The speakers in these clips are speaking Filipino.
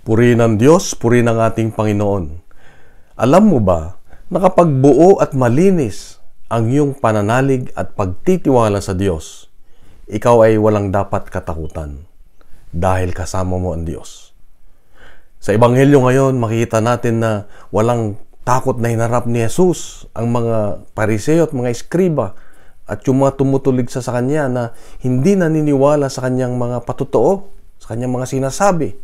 Purihin ng Diyos, purihin ng ating Panginoon. Alam mo ba na kapag buo at malinis ang iyong pananalig at pagtitiwala sa Diyos, ikaw ay walang dapat katakutan dahil kasama mo ang Diyos. Sa Ebanghelyo ngayon, makikita natin na walang takot na hinarap ni Jesus ang mga Pariseo at mga Eskriba at yung mga tumutulig sa Kanya na hindi naniniwala sa Kanyang mga patotoo, sa Kanyang mga sinasabi,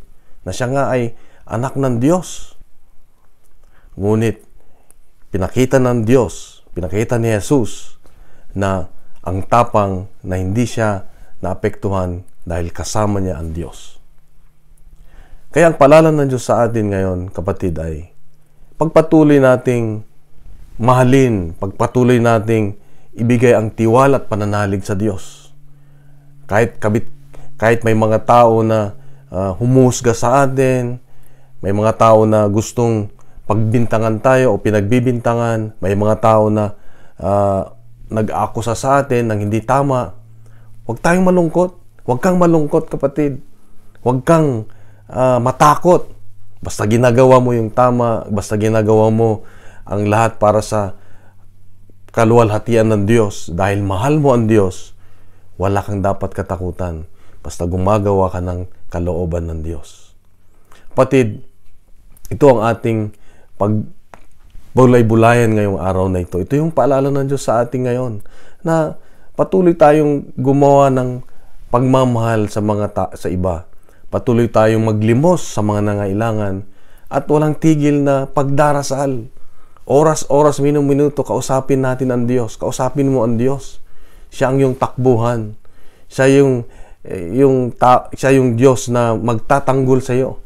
na siya nga ay anak ng Diyos. Ngunit, pinakita ng Diyos, pinakita ni Jesus na ang tapang na hindi siya naapektuhan dahil kasama niya ang Diyos. Kaya ang paalala ng Diyos sa atin ngayon, kapatid, ay pagpatuloy nating mahalin, pagpatuloy nating ibigay ang tiwala at pananalig sa Diyos. Kahit may mga tao na humusga sa atin, may mga tao na gustong pagbintangan tayo o pinagbibintangan, may mga tao na nag-akusa sa atin ng hindi tama, huwag tayong malungkot. Huwag kang malungkot, kapatid. Huwag kang matakot. Basta ginagawa mo yung tama, basta ginagawa mo ang lahat para sa kaluwalhatian ng Diyos, dahil mahal mo ang Diyos, wala kang dapat katakutan. Basta gumagawa ka ng kalooban ng Diyos. Kapatid, ito ang ating pagbulay-bulayan ngayong araw na ito. Ito yung paalala ng Diyos sa ating ngayon na patuloy tayong gumawa ng pagmamahal sa iba. Patuloy tayong maglimos sa mga nangailangan at walang tigil na pagdarasal. Oras-oras, minuto, kausapin natin ang Diyos. Kausapin mo ang Diyos. Siya ang iyong takbuhan. Siya yung Diyos na magtatanggol sa iyo.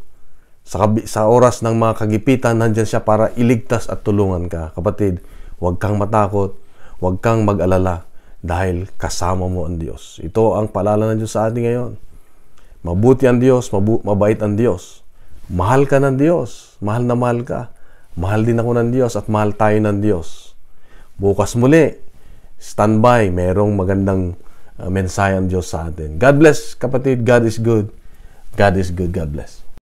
Sa oras ng mga kagipitan, nandiyan siya para iligtas at tulungan ka. Kapatid, huwag kang matakot, huwag kang mag-alala dahil kasama mo ang Diyos. Ito ang paalala ng Diyos sa atin ngayon. Mabuti ang Diyos, mabait ang Diyos. Mahal ka ng Diyos, mahal na mahal ka. Mahal din ako ng Diyos at mahal tayo ng Diyos. Bukas muli, standby, mayroong magandang mensahe ang Diyos sa atin. God bless, kapatid. God is good. God is good. God bless.